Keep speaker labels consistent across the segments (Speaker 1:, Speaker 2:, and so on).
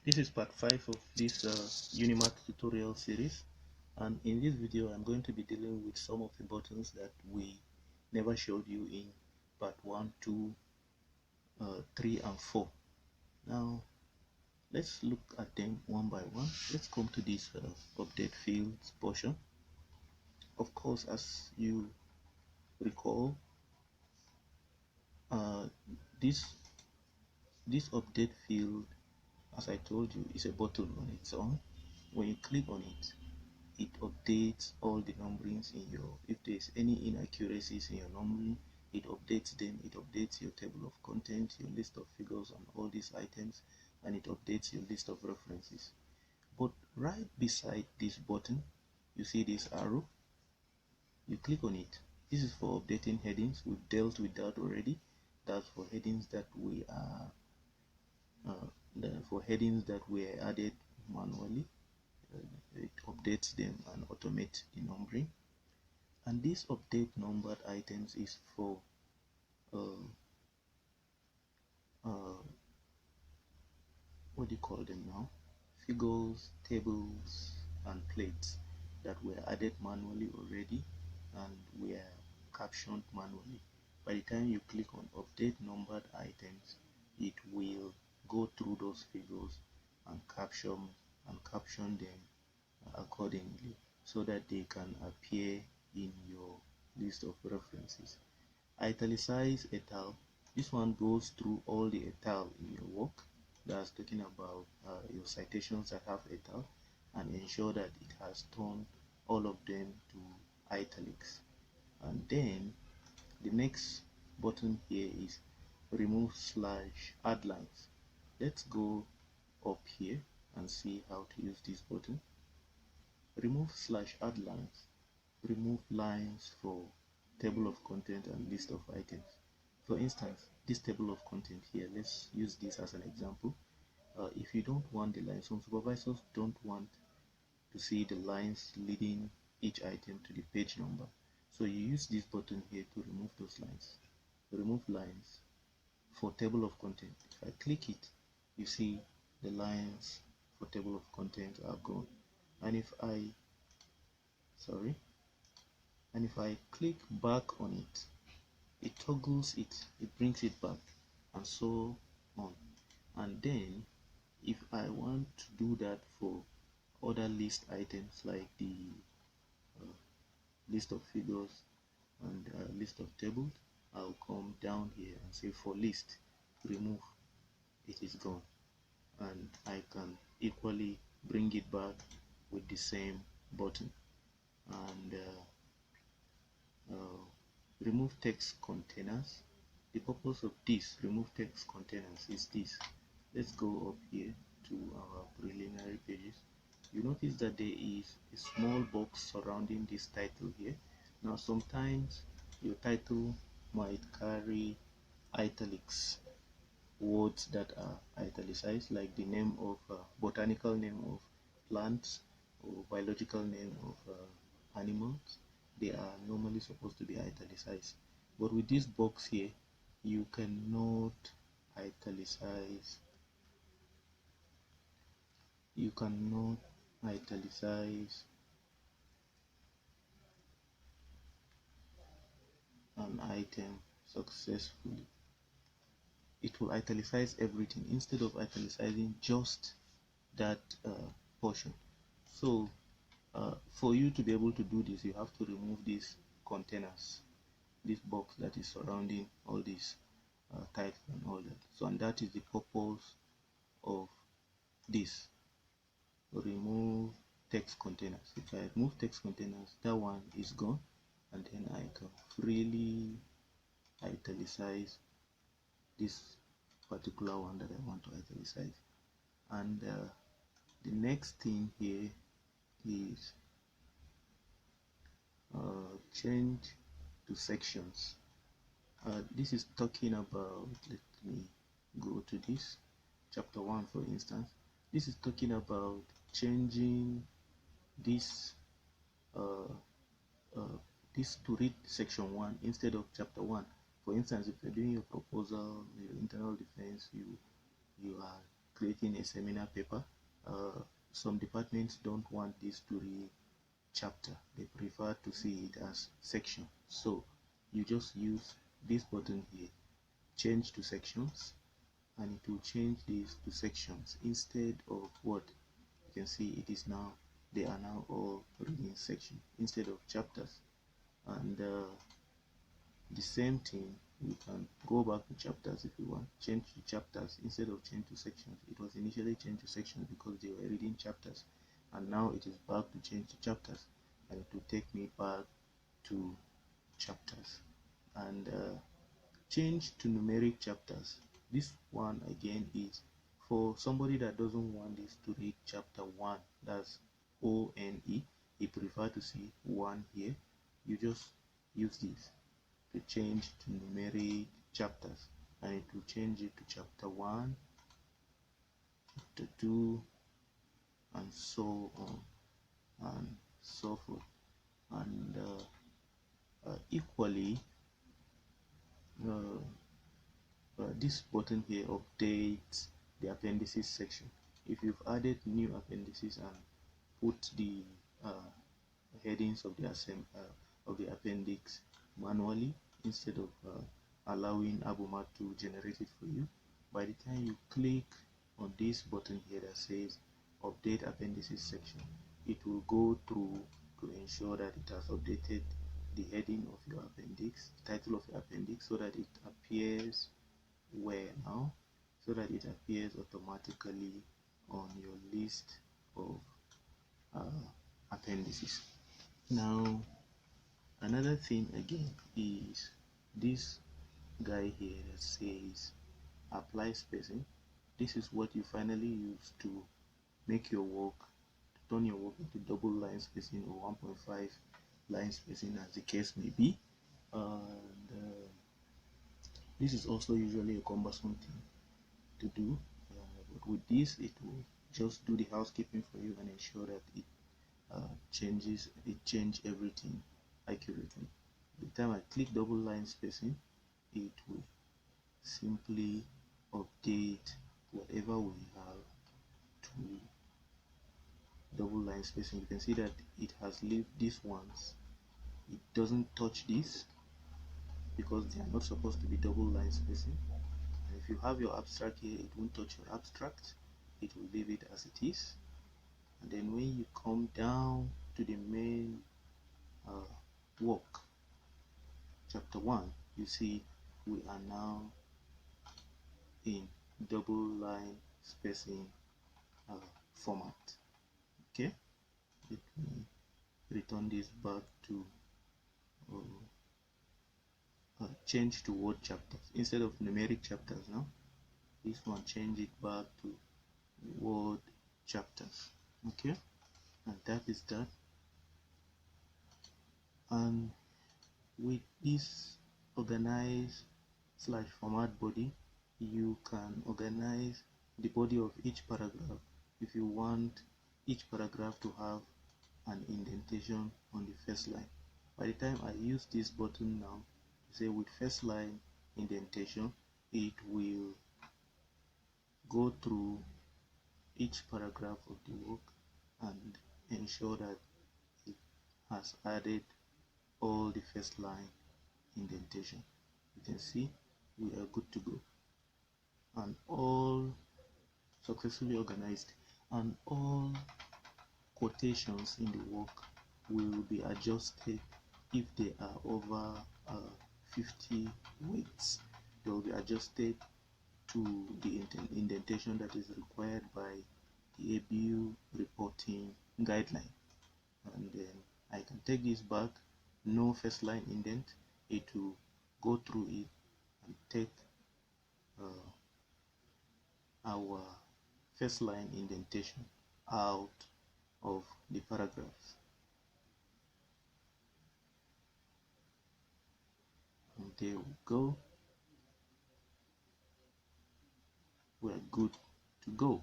Speaker 1: This is part 5 of this Unimats tutorial series, and in this video I'm going to be dealing with some of the buttons that we never showed you in part 1, 2, 3 and 4. Now let's look at them one by one. Let's come to this update fields portion. Of course, as you recall, this update field, as I told you, is a button on its own. When you click on it, it updates all the numberings in your, if there's any inaccuracies in your numbering, it updates them. It updates your table of contents, your list of figures on all these items, and it updates your list of references. But right beside this button, you see this arrow. You click on it. This is for updating headings. We've dealt with that already. That's for headings that we are added manually. It updates them and automates the numbering. And this update numbered items is for what do you call them now? Figures, tables, and plates that were added manually already and were captioned manually. By the time you click on update numbered items, it will go through those figures and caption them accordingly so that they can appear in your list of references. Italicize etal. This one goes through all the etal in your work. That's talking about your citations that have etal, and ensure that it has turned all of them to italics. And then the next button here is remove/add lines. Let's go up here and see how to use this button. Remove/add lines. Remove lines for table of content and list of items. For instance, this table of content here, let's use this as an example. If you don't want the lines, some supervisors don't want to see the lines leading each item to the page number. So you use this button here to remove those lines. Remove lines for table of content. If I click it, you see the lines for table of content are gone. And if I click back on it, it toggles it, it brings it back, and so on. And then if I want to do that for other list items like the list of figures and list of tables, I'll come down here and say for list, remove. It is gone, and I can equally bring it back with the same button. And remove text containers. The purpose of this remove text containers is this. Let's go up here to our preliminary pages. You notice that there is a small box surrounding this title here. Now sometimes your title might carry italics, words that are italicized, like the name of botanical name of plants or biological name of animals. They are normally supposed to be italicized, but with this box here you cannot italicize an item successfully. It will italicize everything instead of italicizing just that portion. So for you to be able to do this, you have to remove these containers, this box that is surrounding all these titles and all that. So, and that is the purpose of this. Remove text containers. If I remove text containers, that one is gone, and then I can freely italicize this particular one that I want to italicize. And the next thing here is change to sections. This is talking about, let me go to this chapter 1 for instance. This is talking about changing this this to read section 1 instead of chapter 1. For instance, if you're doing your proposal, your internal defense, you are creating a seminar paper, some departments don't want this to read chapter. They prefer to see it as section. So you just use this button here, change to sections, and it will change these to sections instead of what you can see. It is now, they are now all reading section instead of chapters. And the same thing, we can go back to chapters if we want, change to chapters instead of change to sections. It was initially changed to sections because they were reading chapters, and now it is back to change to chapters, and it will take me back to chapters. And change to numeric chapters. This one again is for somebody that doesn't want this to read chapter 1, that's ONE. He prefer to see 1 here. You just use this to change to numeric chapters, and it will change it to chapter 1, chapter 2, and so on and so forth. And equally, this button here updates the appendices section. If you've added new appendices and put the headings of the appendix manually instead of allowing Abomat to generate it for you, by the time you click on this button here that says update appendices section, it will go through to ensure that it has updated the heading of your appendix, title of your appendix, so that it appears where now, so that it appears automatically on your list of appendices. Now another thing again is this guy here that says apply spacing. This is what you finally use to make your work, to turn your work into double line spacing or 1.5 line spacing, as the case may be. And this is also usually a cumbersome thing to do, but with this it will just do the housekeeping for you and ensure that it changes everything accurately. By the time I click double line spacing, it will simply update whatever we have to double line spacing. You can see that it has left these ones, it doesn't touch this because they are not supposed to be double line spacing. And if you have your abstract here, it won't touch your abstract, it will leave it as it is. And then when you come down to the main work, chapter 1, you see we are now in double line spacing format. Okay, let me return this back to change to word chapters instead of numeric chapters. Now this one, change it back to word chapters. Okay, and that is that. And with this organize / format body, you can organize the body of each paragraph if you want each paragraph to have an indentation on the first line. By the time I use this button now to say with first line indentation, it will go through each paragraph of the work and ensure that it has added all the first line indentation. You can see we are good to go, and all successfully organized, and all quotations in the work will be adjusted if they are over 50 weights. They will be adjusted to the indentation that is required by the ABU reporting guideline. And then I can take this back, no first line indent, it will go through it and take our first line indentation out of the paragraphs. And there we go, we're good to go.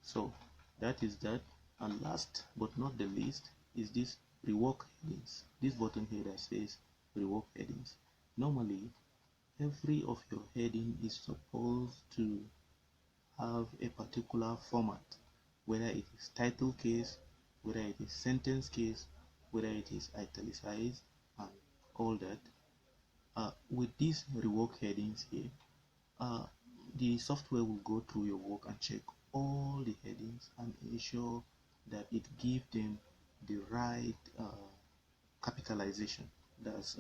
Speaker 1: So that is that. And last but not the least is this rework headings. This button here that says rework headings. Normally every of your heading is supposed to have a particular format, whether it is title case, whether it is sentence case, whether it is italicized, and all that. With these rework headings here, uh, the software will go through your work and check all the headings and ensure that it gives them the right capitalization. That's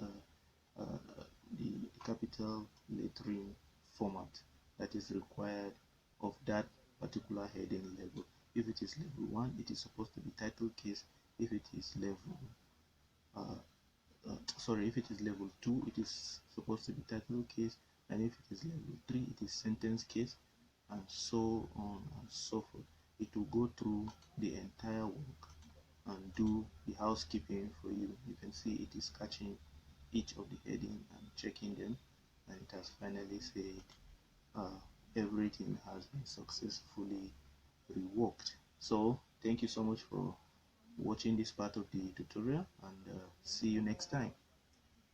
Speaker 1: the capital lettering format that is required of that particular heading level. If it is level 1, it is supposed to be title case. If it is level if it is level 2, it is supposed to be title case, and if it is level 3, it is sentence case, and so on and so forth. It will go through the entire work and do the housekeeping for you. You can see it is catching each of the heading and checking them, and it has finally said everything has been successfully reworked. So thank you so much for watching this part of the tutorial, and see you next time.